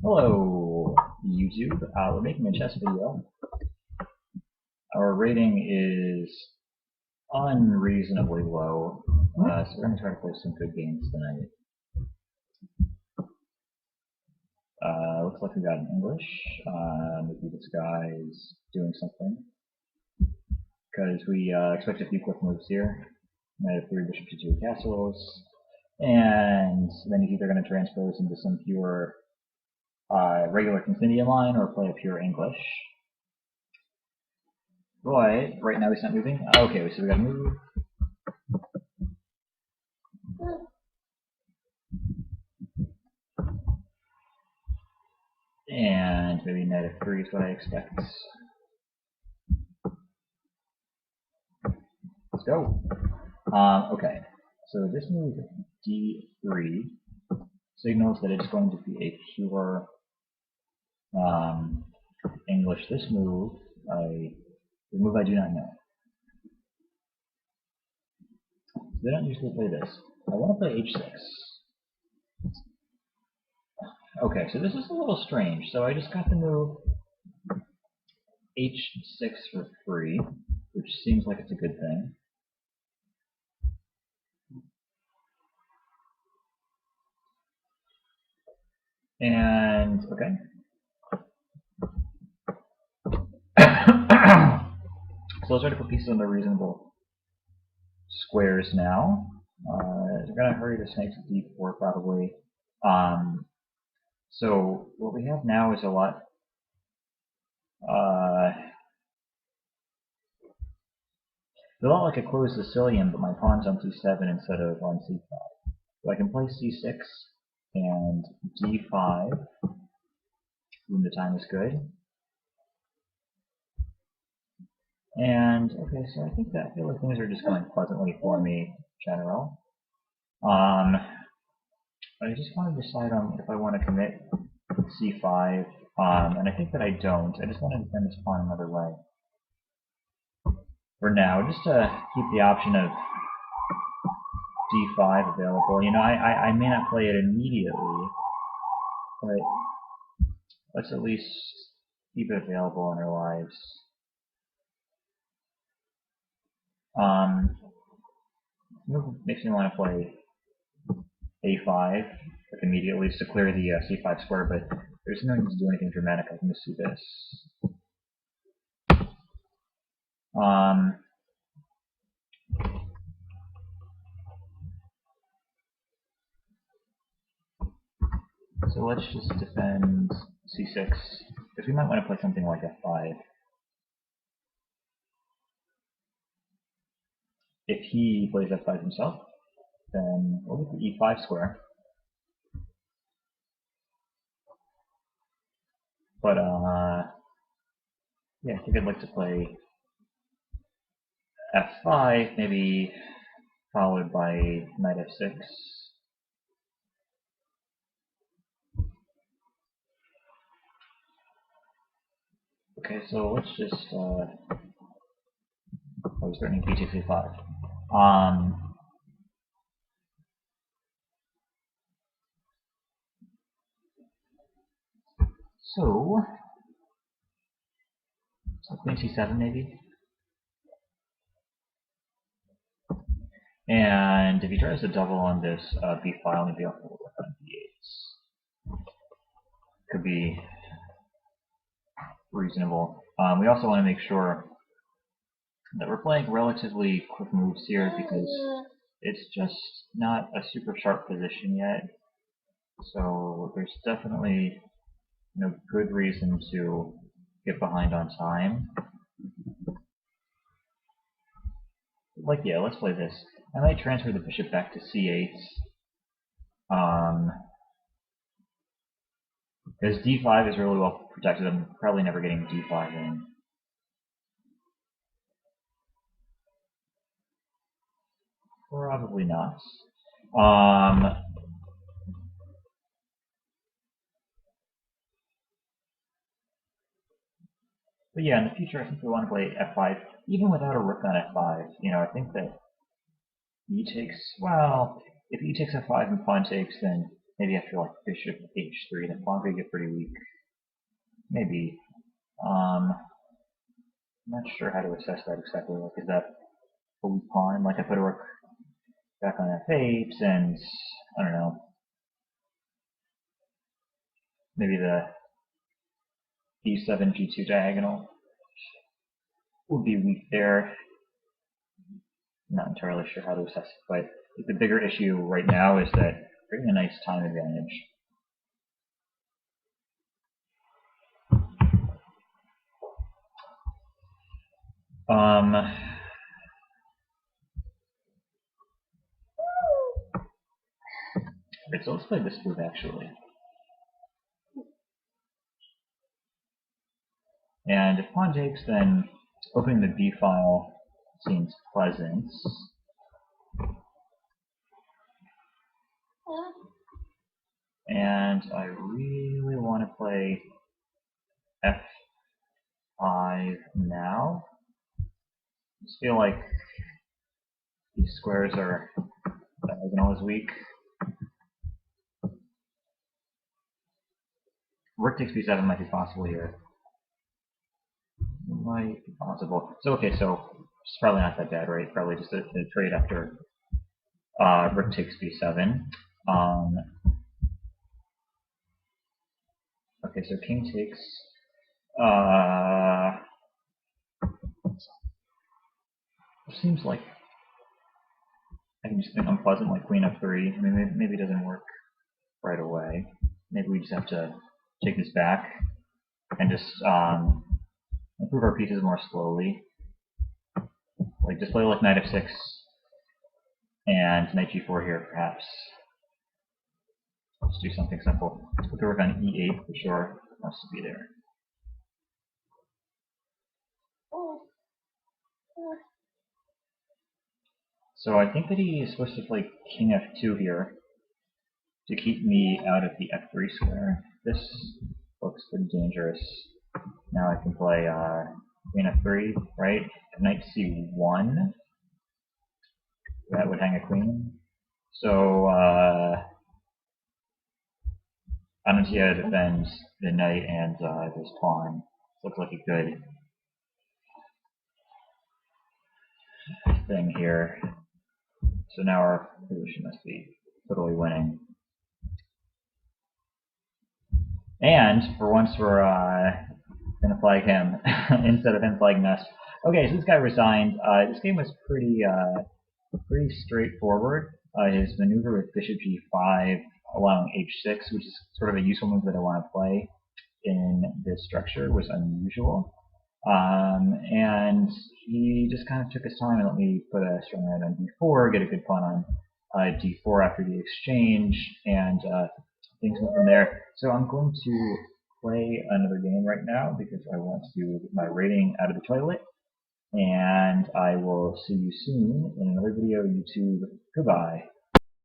Hello, YouTube. We're making a chess video. Our rating is unreasonably low, so we're going to try to play some good games tonight. Looks like we got an English. Maybe this guy's doing something, because we expect a few quick moves here. Knight of 3, bishop to 2 castles, and then he's either going to transpose into some pure regular Constantia line or play a pure English. But right now he's not moving. Okay, so we gotta move. And maybe knight of 3 is what I expect. Let's go. Okay, so this move d3 signals that it's going to be a pure English. This move, the move I do not know. They don't usually play this. I want to play h6. Okay, so this is a little strange. So I just got the move h6 for free, which seems like it's a good thing. And, okay. So let's try to put pieces on the reasonable squares now. We're going to hurry this knight to d4 probably. So what we have now is a lot. It's a lot like a closed Sicilian, but my pawn's on c7 instead of on c5. So I can play c6 and d5 when the time is good. And okay, so I think that I feel like things are just going pleasantly for me in general. I just want to decide on if I want to commit c5, and I think that I don't. I just want to defend this pawn another way for now, just to keep the option of d5 available. You know, I may not play it immediately, but let's at least keep it available in our lives. Makes me want to play a5 like immediately to clear the c5 square, but there's no need to do anything dramatic. I can just do this. So let's just defend c6, because we might want to play something like f5. If he plays f5 himself, then we'll get the e5 square. But yeah, I think I'd like to play f5, maybe followed by knight f6. Okay, so let's just I was threatening b2 c5. So queen c7 maybe. And if he tries to double on this b file, maybe I'll work on b8. Could be reasonable. We also want to make sure that we're playing relatively quick moves here, because it's just not a super sharp position yet. So there's definitely no good reason to get behind on time. Like, yeah, let's play this. I might transfer the bishop back to c8. Because d5 is really well protected. I'm probably never getting d5 in. Probably not. But yeah, in the future, I think we want to play f5, even without a rook on f5. You know, I think that e takes, well, if e takes f5 and pawn takes, then Maybe after like bishop h3, then pawn could get pretty weak. Maybe. I'm not sure how to assess that exactly. Like, is that a weak pawn? Like, I put a rook back on f8, and I don't know. Maybe the e7 g2 diagonal would be weak there. I'm not entirely sure how to assess it, but the bigger issue right now is that creating a nice time advantage. Okay, so let's play this move actually. And if pawn takes, then opening the b file seems pleasant. And I really want to play f5 now. I just feel like these squares are diagonal is weak. Rook takes b7 might be possible here. Might be possible. So okay, so it's probably not that bad, right? Probably just a trade after rook takes b7. Okay, so king takes. Seems like I can just think unpleasant, like queen f3. I mean, maybe it doesn't work right away. Maybe we just have to take this back and just improve our pieces more slowly. Like just play like knight f6 and knight g4 here, perhaps. Let's do something simple. Let's put the rook on e8 for sure. It has to be there. So I think that he is supposed to play king f2 here to keep me out of the f3 square. This looks pretty dangerous. Now I can play queen f3, right? Knight c1. That would hang a queen. So I don't see how to defend the knight and this pawn. Looks like a good thing here. So now our position must be totally winning. And for once we're gonna flag him instead of him flagging us. Okay, so this guy resigned. This game was pretty straightforward. His maneuver with bishop g5, allowing h6, which is sort of a useful move that I want to play in this structure, was unusual. And he just kind of took his time and let me put a strong knight on d4, get a good pawn on d4 after the exchange, and things went from there. So I'm going to play another game right now because I want to get my rating out of the toilet. And I will see you soon in another video, YouTube. Goodbye.